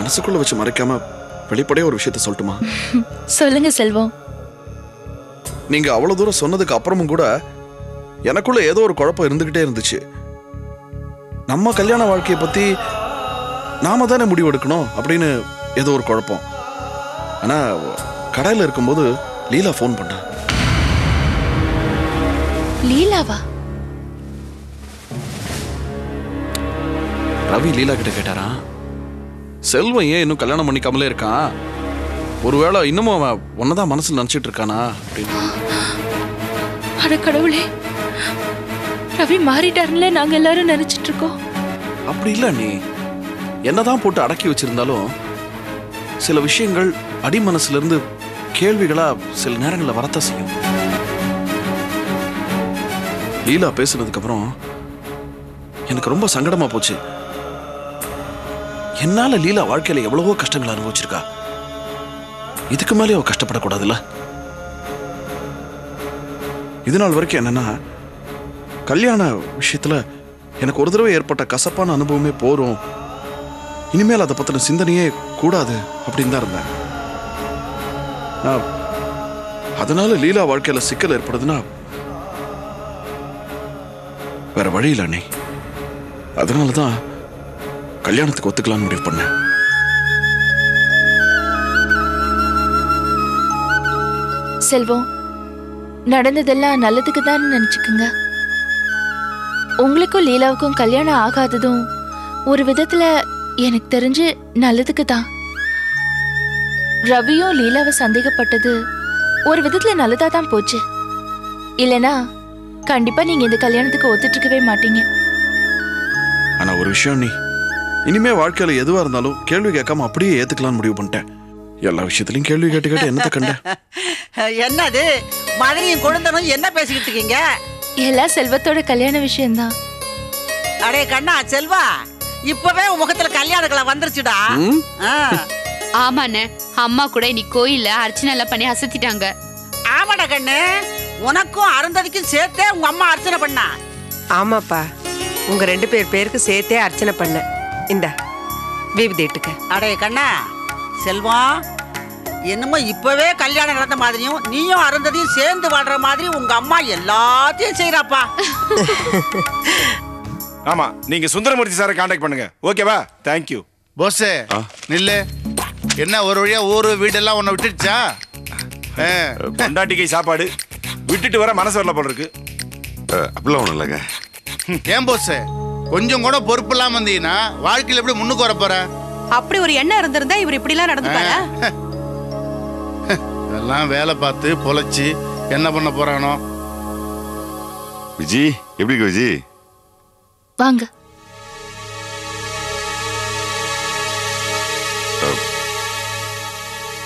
மனசுக்குள்ள வச்சு மறைக்காம வெளிப்படையா ஒரு விஷயத்த சொல்லட்டுமா? சொல்லுங்க செல்வம். நீங்க அவ்வளவு தூரம் சொன்னதுக்கு அப்புறமும் கூட எனக்குள்ள ஏதோ ஒரு குழப்பம் இருந்துகிட்டே இருந்துச்சு. நம்ம கல்யாண வாழ்க்கையை பத்தி நாம தானே முடிவு எடுக்கணும் அப்படின்னு ஏதோ ஒரு குழப்பம். ஆனா கடையில இருக்கும்போது லீலா ஃபோன் பண்ணா. லீலாவா? ரவி லீலா கிட்ட கேட்டாரா, செல்வம் ஏன் இன்னும் கல்யாணம் பண்ணிக்காமலே இருக்கான், ஒருவேளை இன்னமும் அவன் ஒன்னதான் மனசுல நினைச்சிட்டு இருக்கானா அப்படின்னு. அட கடவுளே, ரவி மாறிட்டாருன்னு நாங்க எல்லாரும் நினைச்சிட்டு இருக்கோம். அப்படி இல்ல, நீ என்னதான் போட்டு அடக்கி வச்சிருந்தாலும் சில விஷயங்கள் அடி மனசுல இருந்து கேள்விகளா சில நேரங்களில் வரத்தான் செய்யும். லீலா பேசுனதுக்கு அப்புறம் எனக்கு ரொம்ப சங்கடமா போச்சு. என்னால லீலா வாழ்க்கையில எவ்வளவோ கஷ்டங்கள் அனுபவிச்சிருக்கா, இதுக்கு மேலே அவ கஷ்டப்படக்கூடாதுல்ல. இது நாள் வரைக்கும் என்னன்னா, கல்யாண விஷயத்துல எனக்கு ஒரு தடவை ஏற்பட்ட கசப்பான அனுபவமே போறோம், இனிமேல் அதை பத்தின சிந்தனையே கூடாது அப்படின்னு தான் இருந்தேன். அதனால லீலா வாழ்க்கையில சிக்கல் ஏற்படுதுன்னா வேற வழி இல்லை அண்ணே. அதனாலதான் கல்யாணத்துக்கு ஒத்துக்கலாம்னு முடிவு பண்ணேன். செல்வம், நடந்ததெல்லாம் நல்லதுக்கு தான் நினைச்சுக்குங்க. உங்களுக்கும் லீலாவுக்கும் கல்யாணம் ஆகாததும் ஒரு விதத்துல எனக்கு தெரிஞ்சு நல்லதுக்கு தான். ரவியும் லீலாவை சந்தேகப்பட்டது ஒரு விதத்துல நல்லதா தான் போச்சு. இல்லனா கண்டிப்பா நீங்க இந்த கல்யாணத்துக்கு ஒத்துட்டு இருக்கவே மாட்டீங்க. ஆனா ஒரு விஷயம், நீ இனிமே வாழ்க்கையில எதுவா இருந்தாலும் கேள்வி கேட்காம அப்படியே ஏத்துக்கலாம்னு முடிவு பண்ணிட்டேன். எல்லா விஷயத்திலையும் கேள்வி கேட்டு கேட்டு என்னத்தை கண்ட. என்னது மதுரையும் குழந்தனும் என்ன பேசிக்கிட்டு இருக்கீங்க? எல்லாம் செல்வத்தோட கல்யாண விஷயம்தான். அடே கண்ணா செல்வா, இப்பவே உன் முகத்துல கல்யாணங்கள வந்துருச்சுடா. ஆமாண்ணே, அம்மா கூட இன்னைக்கு கோயில்ல அர்ச்சனை எல்லாம் பண்ணி அசத்திட்டாங்க. ஆமாடா கண்ணு, உனக்கும் அருந்ததிக்கும் சேர்த்தே உங்க அம்மா அர்ச்சனை பண்ணா. ஆமாப்பா, உங்க 2 பேருக்கு சேர்த்தே அர்ச்சனை பண்ண. இந்த வீவிதேட்டுக்க. அடே கண்ணா செல்வம், என்னமோ இப்பவே கல்யாணம் நடந்த மாதிரியும் நீயும் அருந்ததியும் சேர்ந்து வாழ்ற மாதிரி உங்க அம்மா எல்லாத்தையும் செய்யறாப்பா. ஆமா, நீங்க சுந்தரமூர்த்தி சாரை கான்டாக்ட் பண்ணுங்க. ஓகேவா? தேங்க்யூ. போஸே நில்லு. என்ன ஒரு வழியா ஊரு வீடெல்லாம் உன்னை விட்டுடுச்சா? பொண்டாட்டிக்கை சாப்பாடு விட்டுட்டு வர மனசு வரல போல இருக்கு. அப்படிலாம் ஒண்ணும் இல்லைங்க. ஏன் போஸே, கொஞ்சம் கூட பொறுப்பு இல்லாம வந்தீங்கன்னா வாழ்க்கையில எப்படி முன்னுக்கு வர போற? அப்படி ஒரு எண்ணம் இருந்திருந்தா இவர் இப்படி எல்லாம் நடந்துப்பாரா? எல்லாம் வேலை பார்த்து பொழைச்சு என்ன பண்ண போறானோ. விஜி எப்படி இருக்கு விஜி? வாங்க.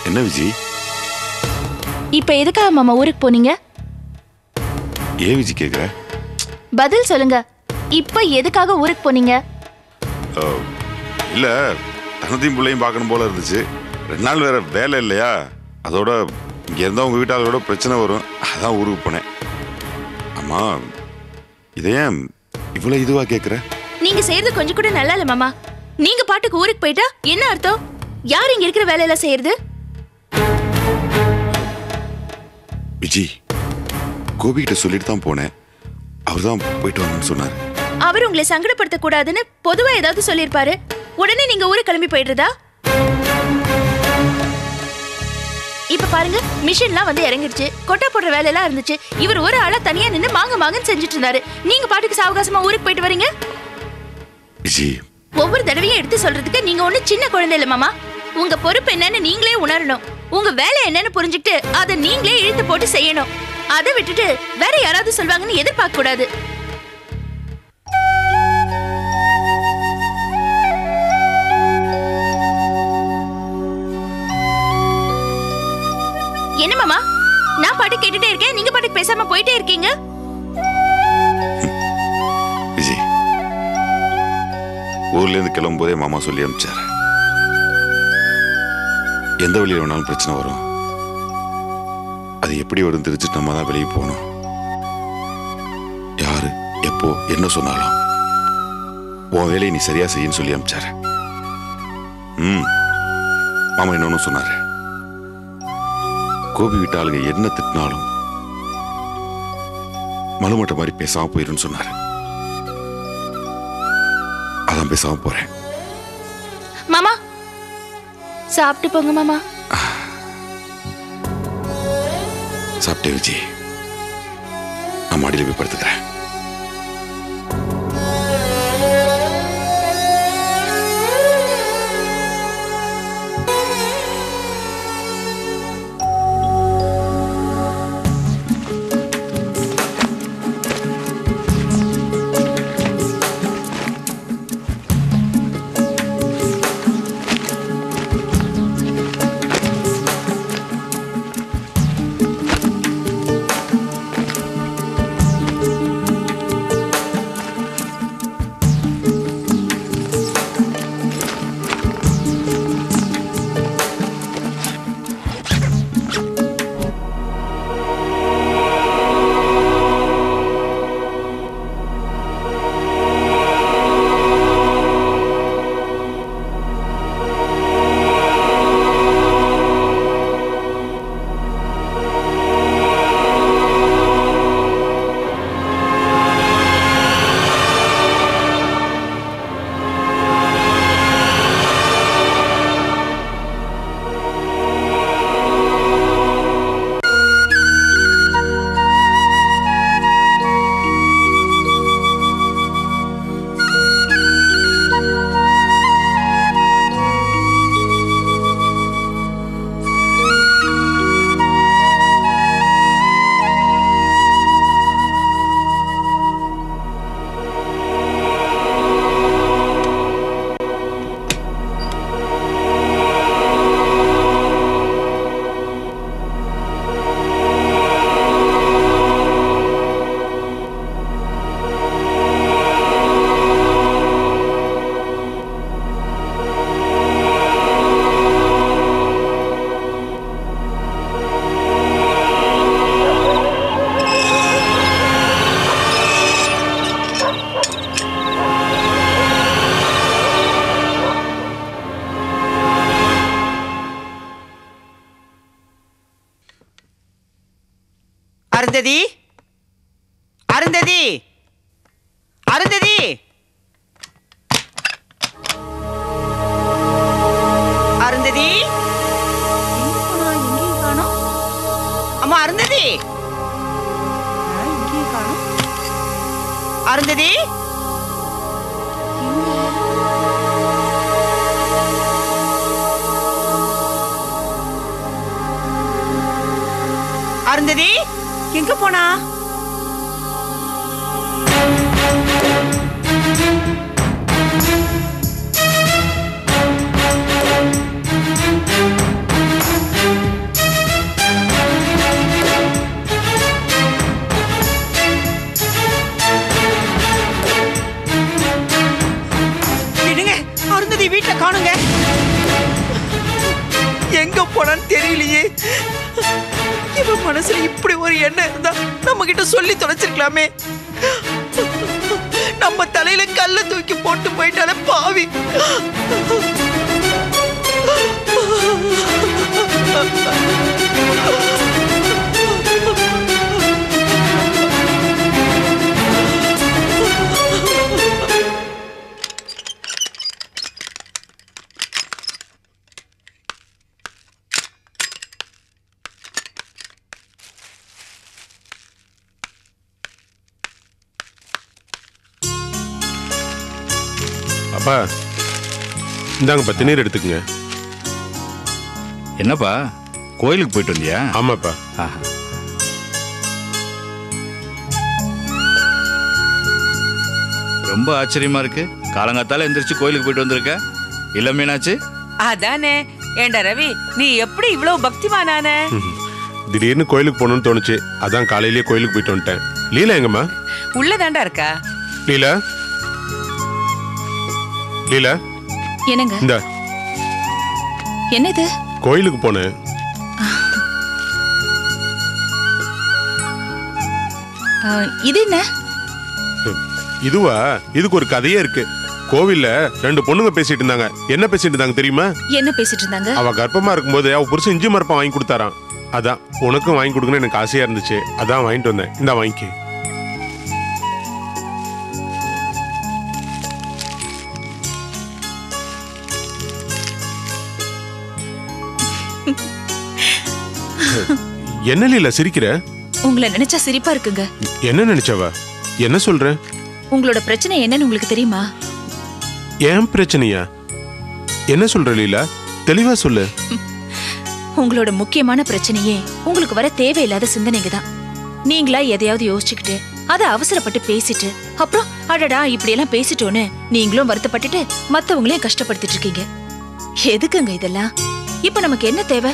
என்ன விஜி? இப்ப எதுக்காக மாமா ஊருக்கு போனீங்க? ஏன் விஜி கேக்குற? பதில் சொல்லுங்க. இப்ப எதுக்காக ஊருக்கு போனீங்க? இல்ல, தனத்தையும் பிள்ளையும் பார்க்கணும் போல இருந்துச்சு. 2 நாள் வேற வேலை இல்லையா, அதோட இங்க இருந்தா உங்க வீட்டாளரோட பிரச்சனை வரும், அதான் ஊருக்கு போனேன். ஆமா, இதையேன் இவ்வளவு இதுவா கேக்குற? நீங்க செய்யறது கொஞ்சம் கூட நல்லா இல்ல மாமா. நீங்க பாட்டுக்கு ஊருக்கு போயிட்டா என்ன அர்த்தம்? யார் இங்க இருக்கிற வேலையெல்லாம் செய்யறது? விஜி, கோபி கிட்ட சொல்லிட்டு தான் போனேன். அவர் தான் போயிட்டு வரணும்னு சொன்னாரு. அவர் உங்களை சங்கடப்படுத்த கூடாதுன்னு பொதுவா ஏதாவது சொல்லிருப்பாரு. உடனே நீங்க ஊருக்கு கிளம்பி போயிடுறதா? இப்ப பாருங்க, மிஷின்லாம் வந்து இறங்கிடுச்சு, கொட்டை போடுற வேலையெல்லாம் இருந்துச்சு. இவர் ஒரு ஆளா தனியா நின்று மாங்கன்னு செஞ்சுட்டு இருந்தாரு. நீங்க பாட்டுக்கு சாவகாசமா ஊருக்கு போயிட்டு வரீங்க. விஜி, ஒவ்வொரு தடவையும் எடுத்து சொல்றதுக்கு நீங்க ஒண்ணு சின்ன குழந்தை இல்ல மாமா. உங்க பொறுப்பு என்னன்னு நீங்களே உணரணும். உங்க வேலை என்னன்னு புரிஞ்சுக்கிட்டு அதை நீங்களே இழுத்து போட்டு செய்யணும். அதை விட்டுட்டு வேற யாராவது சொல்வாங்கன்னு எதிர்பார்க்க கூடாது. என்ன மாமா, நான் பாட்டு கேட்டுட்டே இருக்கேன், நீங்க பாட்டுக்கு பேசாம போயிட்டே இருக்கீங்க. விஜி, ஊர்ல இருந்து கிளம்பும் போதே மாமா சொல்லி அனுப்பிச்சாரு, எந்த வழியில வேணாலும் பிரச்சனை வரும், அது எப்படி வரும் தெரிஞ்சுட்டு நம்ம தான் வெளியே போகணும். யாரு எப்போ என்ன சொன்னாலும் உன் வேலையை நீ சரியா செய்யன்னு சொல்லி அனுப்பிச்சாரு. மாமா இன்னொன்னு சொன்னாரு. கோபி விட்ட ஆளுங்க என்ன திட்டினாலும் மலுமட்ட மாதிரி பேசாம போயிருன்னு சொன்னாரு. அதான் பேசாம போறேன். மாமா சாப்பிட்டு போங்க மாமா. சாப்பிட்டே விஜய், நான் மாடியில போய் படுத்துக்கிறேன். அருந்ததி, அருந்ததி, அருந்ததி, அருந்ததி, எங்கேயும் காணோம். அம்மா அருந்ததி, எங்கேயும் காணோம். அருந்ததி, அருந்ததி எங்க போனா? விடுங்க, அருந்ததி வீட்டுல காணுங்க. எங்க போனான்னு தெரியலையே. இவன் மனசுல இப்படி ஒரு எண்ணம் இருந்தா நம்ம கிட்ட சொல்லி தொலைச்சிருக்கலாமே. நம்ம தலையில கல்ல தூக்கி போட்டு போயிட்டாலே பாவி. அப்பா இந்தாங்கப்பா, தண்ணீர் எடுத்துக்கங்க. என்னப்பா கோயிலுக்கு போயிட்டு வந்தியா? ஆமாப்பா. ரொம்ப ஆச்சரியமா இருக்கு. காலங்காத்தால எந்திரிச்சு கோயிலுக்கு போயிட்டு வந்திருக்க. இல்ல மீனாச்சு? அதானே. ஏண்டா ரவி, நீ எப்படி இவ்வளவு பக்திமானான? திடீர்னு கோயிலுக்கு போகணும்னு தோணுச்சு, அதான் காலையிலேயே கோயிலுக்கு போயிட்டு வந்துட்டேன். லீலா எங்கம்மா? உள்ளதாண்டா இருக்கா. லீலா, லீலா என்னங்க? இந்த என்னது? கோயிலுக்கு போனேன். இது என்ன? இதுவா? இதுக்கு ஒரு கதையே இருக்கு. கோவில்ல 2 பொண்ணுங்க பேசிட்டு இருந்தாங்க. என்ன பேசிட்டு இருந்தாங்க தெரியுமா? என்ன பேசிட்டு இருந்தாங்க? அவ கர்ப்பமா இருக்கும்போது அவ புருஷன் இஞ்சி மரப்பா வாங்கி கொடுத்தாராம். அதான் உனக்கும் வாங்கி கொடுக்கணும்னு எனக்கு ஆசையா இருந்துச்சு. அதான் வாங்கிட்டு வந்தேன். இந்த வாங்கிக்க. என்ன லீலா சிரிக்கிற? உங்களை நினைச்சா சிரிப்பா இருக்குங்க. என்ன நினைச்சவ? என்ன சொல்ற? உங்களோட பிரச்சனை என்னன்னு உங்களுக்கு தெரியுமா? ஏன் பிரச்சனையா? என்ன சொல்ற லீலா? தெளிவா சொல்லு. உங்களோட முக்கியமான பிரச்சனையே உங்களுக்கு வர தேவையில்லாத சிந்தனைங்க தான். நீங்களா எதையாவது யோசிச்சுக்கிட்டு அதை அவசரப்பட்டு பேசிட்டு அப்புறம் அடடா இப்படி எல்லாம் பேசிட்டோன்னு நீங்களும் வருத்தப்பட்டுட்டு மத்தவங்களையும் கஷ்டப்படுத்திட்டு இருக்கீங்க. எதுக்குங்க இதெல்லாம்? இப்ப நமக்கு என்ன தேவை?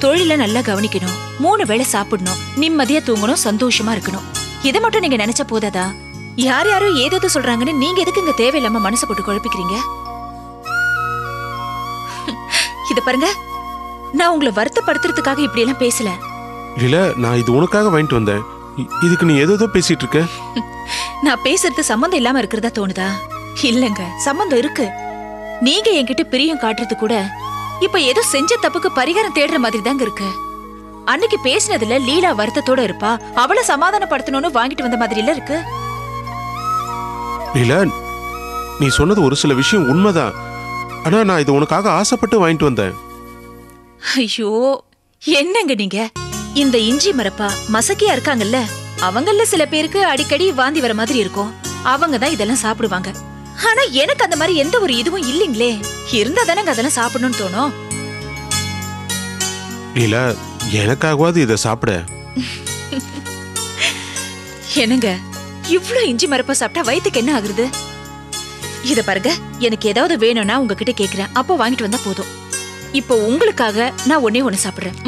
தொழில நல்லா கவனிக்கணும், 3 வேளை சாப்பிடணும், நிம்மதியா தூங்கணும், சந்தோஷமா இருக்கணும். இதை மட்டும் நீங்க நினைச்ச போதாதா? யார் யாரோ ஏதோ சொல்றாங்கன்னு நீங்க எதுக்கு இங்க தேவையில்லாம மனசை போட்டு குழப்பிக்கிறீங்க? இத பாருங்க, நான் உங்களை வருத்தப்படுத்துறதுக்காக இப்படி எல்லாம் பேசல. இல்ல, நான் இது உனக்காக வாங்கிட்டு வந்தேன். இதுக்கு நீ ஏதோ பேசிட்டு இருக்க. நான் பேசுறது சம்பந்தம் இல்லாம இருக்கிறதா தோணுதா? இல்லங்க, சம்பந்தம் இருக்கு. நீங்க என்கிட்ட பிரியம் காட்டுறது கூட இப்ப ஏதோ செஞ்ச தப்புக்கு பரிகாரம் தேடுற மாதிரி தாங்க இருக்கு. அன்னைக்கு பேசினதுல லீலா வருத்தத்தோட இருப்பா, அவளை சமாதானப்படுத்தணும்னு வாங்கிட்டு வந்த மாதிரி இல்ல இருக்கு. லீலா, நீ சொன்னது ஒரு சில விஷயம் உண்மைதான். ஆனா நான் இது உனக்காக ஆசைப்பட்டு வாங்கிட்டு வந்தேன். ஐயோ, என்னங்க நீங்க? இந்த இஞ்சி மரப்பா மசக்கியா இருக்காங்கல்ல, அவங்கள சில பேருக்கு அடிக்கடி வாந்தி வர மாதிரி இருக்கும். அவங்க தான் இதெல்லாம் சாப்பிடுவாங்க. ஆனா எனக்கு அந்த மாதிரி எந்த ஒரு இதுவும் இல்லீங்களே. இருந்தா தானங்க அதெல்லாம் சாப்பிடணும்னு தோணும். லீலா, எனக்காகவாது இதை சாப்பிட. என்னங்க, இவ்ளோ இஞ்சி மரப்பா சாப்பிட்டா வயிற்றுக்கு என்ன ஆகுறது? இத பாருங்க, எனக்கு ஏதாவது வேணும்னா உங்ககிட்ட கேக்குறேன், அப்போ வாங்கிட்டு வந்தா போதும். இப்போ உங்களுக்காக நான் ஒண்ணே சாப்பிடுறேன்.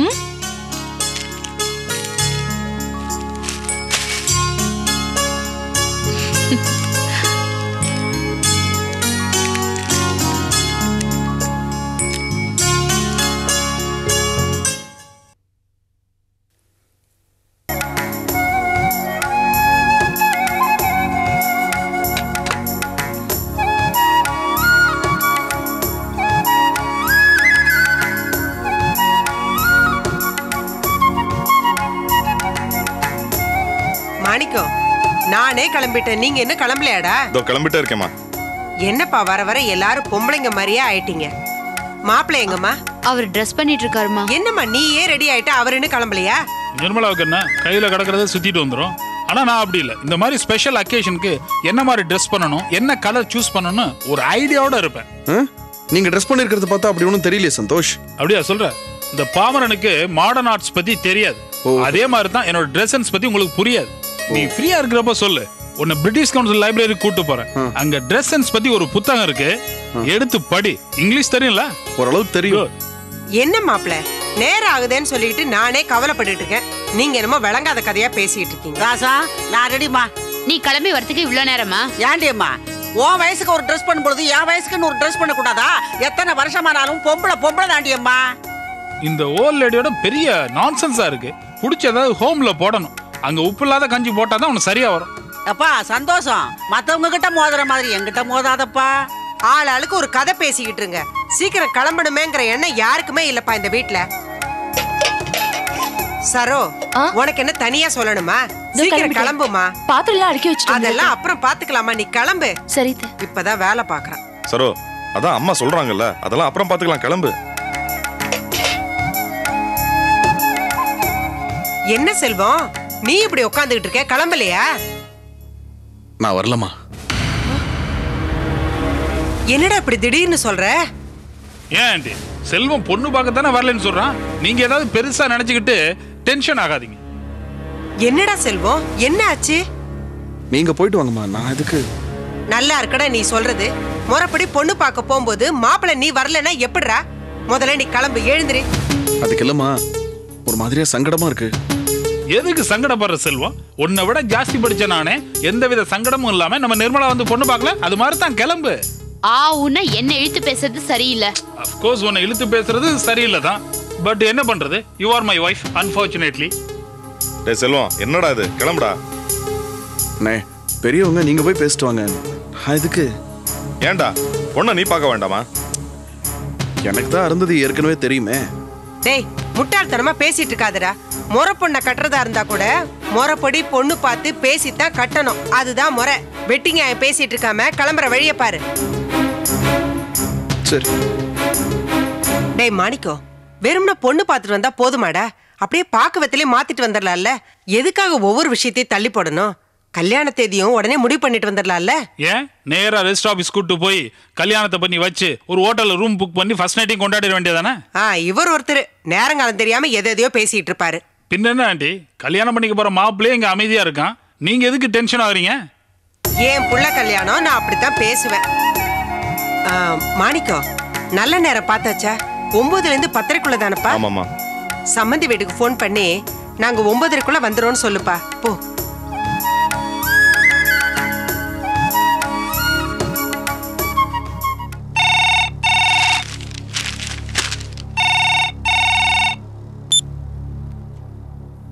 மாணிக்கம், நானே கிளம்பிட்டேன். நீங்க என்ன கிளம்பலையாடா? இதோ கிளம்பிட்டே இருக்கேம்மா. என்னப்பா வர வர எல்லாரும் பொம்பளைங்க மாதிரியே ஆயிட்டீங்க. மாப்பிள்ளை எங்கம்மா? அவர் ட்ரெஸ் பண்ணிட்டு இருக்காருமா. என்னம்மா நீ ஏன் ரெடி ஆயிட்ட, அவர் என்ன கிளம்பலையா? நிர்மலாவுக்கு என்ன கையில கிடக்கிறத சுத்திட்டு வந்துடும். ஆனா நான் அப்படி இல்லை. இந்த மாதிரி ஸ்பெஷல் அக்கேஷனுக்கு என்ன மாதிரி ட்ரெஸ் பண்ணணும், என்ன கலர் சூஸ் பண்ணணும்னு ஒரு ஐடியாவோட இருப்பேன். நீங்க ட்ரெஸ் பண்ணிருக்கிறத பார்த்தா அப்படி ஒன்றும் தெரியலையே சந்தோஷ். அப்படியா சொல்ற? இந்த பாமரனுக்கு மாடர்ன் ஆர்ட்ஸ் பத்தி தெரியாது. அதே மாதிரி தான் என்னோட ட்ரெஸ் சென்ஸ் பத்தி உங்களுக்கு புரியாது. நீ ஃப்ரீயா இருக்கிறப்ப சொல்லு, உன்னை பிரிட்டிஷ் கவுன்சில் லைப்ரரி கூட்டு போறேன். அங்க ட்ரெஸ் சென்ஸ் பத்தி ஒரு புத்தகம் இருக்கு, எடுத்து படி. இங்கிலீஷ் தெரியும்ல? ஓரளவுக்கு தெரியும். என்ன மாப்பிள்ள, நேரம் ஆகுதுன்னு சொல்லிட்டு நானே கவலைப்பட்டுட்டு இருக்கேன். நீங்க என்னமோ விளங்காத கதையா பேசிட்டு இருக்கீங்க. ராசா, நான் ரெடிமா. நீ கிளம்பி வரதுக்கு இவ்வளவு நேரமா? ஏண்டியம்மா, உன் வயசுக்கு ஒரு ட்ரெஸ் பண்ணும் பொழுது என் வயசுக்குன்னு ஒரு ட்ரெஸ் பண்ண கூடாதா? எத்தனை வருஷமானாலும் பொம்பளை தாண்டியம்மா. இந்த ஓல்ட் லேடியோட பெரிய நான்சென்ஸா இருக்கு. பிடிச்ச ஏதாவது ஹோம்ல போடணும். அங்க உப்பு இல்லாத கஞ்சி போட்டாதான் உனக்கு சரியா வரும். அப்பா சந்தோஷம், மத்தவங்க கிட்ட மோதுற மாதிரி என்கிட்ட மோதாதப்பா. ஆளாளுக்கு ஒரு கதை பேசிக்கிட்டு இருங்க. சீக்கிரம் கிளம்பணுமேங்கிற எண்ணம் யாருக்குமே இல்லப்பா இந்த வீட்டுல. சரோ, உனக்கு என்ன தனியா சொல்லணுமா? சீக்கிரம் கிளம்புமா. பாத்திரம் அடுக்கி வச்சுட்டு அதெல்லாம் அப்புறம் பாத்துக்கலாமா, நீ கிளம்பு. சரி, இப்பதான் வேலை பாக்குறேன். சரோ, அதான் அம்மா சொல்றாங்கல்ல, அதெல்லாம் அப்புறம் பாத்துக்கலாம், கிளம்பு. என்ன செல்வம், நீ இப்படி உட்காந்துக்கிட்டு இருக்க, கிளம்பலையா? நான் வரலமா. என்னடா இப்படி திடீர்னு சொல்ற? ஏன் ஆண்டி, செல்வம் பொண்ணு பார்க்கத்தானே வரலன்னு சொல்றான். நீங்க ஏதாவது பெருசா நினைச்சுக்கிட்டு டென்ஷன் ஆகாதீங்க. என்னடா செல்வம், என்ன ஆச்சு? நீங்க போயிட்டு வாங்கம்மா, நான் எதுக்கு? நல்லா இருக்கடா நீ சொல்றது. முறைப்படி பொண்ணு பார்க்க போகும்போது மாப்பிள்ளை நீ வரலன்னா எப்படிரா? முதல்ல நீ கிளம்பு, எழுந்திரி. அதுக்கு இல்லம்மா, ஒரு மாதிரியா சங்கடமா இருக்கு. எதுக்கு சங்கடப்படுற செல்வம்? உன்னை விட ஜாஸ்தி படிச்ச நானே எந்தவித சங்கடமும் இல்லாம நம்ம நிர்மலா வந்து பொண்ணு பார்க்கல. அது மாதிரி தான் கிளம்பு. உன்னை என்ன இழுத்து பேசுறது சரியில்லை. Of course உன்னை இழுத்து பேசுறது சரியில்லை தான். பட் என்ன பண்றது? You are my wife, unfortunately. டேய் செல்வம், என்னடா இது? கிளம்புடா. அண்ணே, பெரியவங்க நீங்க போய் பேசிட்டு வாங்க. இதுக்கு ஏன்டா பொண்ணை நீ பார்க்க வேண்டாமா? எனக்கு தான் அருந்ததி ஏற்கனவே தெரியுமே. டேய் முட்டாள்தனமா பேசிட்டு இருக்காதடா. முறை பொண்ணை கட்டுறதா இருந்தா கூட முறைப்படி பொண்ணு பார்த்து பேசித்தான் கட்டணும். அதுதான் முறை. வெட்டிங்க பேசிட்டு இருக்காம கிளம்புற வழிய பாரு. சரி. டேய் மாணிக்கம், வெறும்னா பொண்ணு பார்த்துட்டு வந்தா போதுமாடா? அப்படியே பாக்கவத்திலே மாத்திட்டு வந்துடலாம்ல. எதுக்காக ஒவ்வொரு விஷயத்தையும் தள்ளி போடணும்? கல்யாண தேதியும் உடனே முடிவு பண்ணிட்டு வந்துடலாம்ல. ஏன் நேரா ரெஸ்ட் ஆபீஸ் கூட்டு போய் கல்யாணத்தை பண்ணி வச்சு ஒரு ஹோட்டல்ல ரூம் புக் பண்ணி ஃபர்ஸ்ட் நைட்டையும் கொண்டாடிட வேண்டியதானே? இவர் ஒருத்தர் நேரங்காலம் தெரியாம எதையோ பேசிட்டு இருப்பாரு. பின்ன என்ன ஆண்டி, கல்யாணம் பண்ணிக்க போற மாப்பிள்ளையே இங்க அமைதியா இருக்கான், நீங்க எதுக்கு டென்ஷன் ஆகுறீங்க? ஏன் புள்ள கல்யாணம், நான் அப்படித்தான் பேசுவேன். மாணிக்கம், நல்ல நேரம் பார்த்தாச்சா? 9ல இருந்து 10:30 தானப்பா? ஆமாமா. சம்மந்தி வீட்டுக்கு ஃபோன் பண்ணி நாங்க 9:30 வந்துரும்னு சொல்லுப்பா. போ.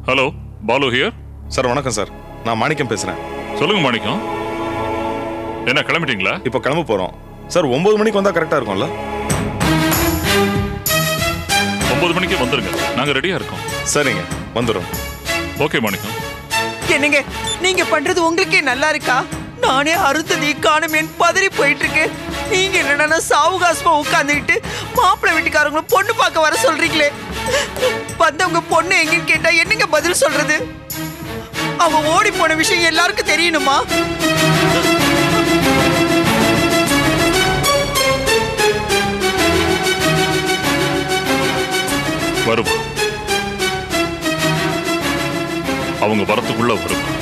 Hello, Balu here. சார் வணக்கம் சார், நான் மாணிக்கம் பேசுறேன். சொல்லுங்க மாணிக்கம், என்ன கிளம்பிட்டீங்களா? இப்போ கிளம்ப போறோம் சார். 9 மணிக்கு வந்தா கரெக்டா இருக்கும்ல? 9 மணிக்கு வந்துருங்க, நாங்க ரெடியா இருக்கோம். சரிங்க, வந்துடும். ஓகே மாணிக்கம். என்னங்க, நீங்க பண்றது உங்களுக்கே நல்லா இருக்கா? நானே அருந்ததி காணுமேன் பதறி போயிட்டு இருக்கேன். நீங்க என்னன்னா சாவுகாசமா உட்காந்துக்கிட்டு மாப்பிள்ளை வீட்டுக்காரங்களும் பொண்ணு பார்க்க வர சொல்றீங்களே. வந்தவங்க பொண்ணு எங்கன்னு கேட்டா என்னங்க பதில் சொல்றது? அவங்க ஓடி போன விஷயம் எல்லாருக்கும் தெரியணுமா? வருவா, அவங்க வரத்துக்குள்ள வருவா.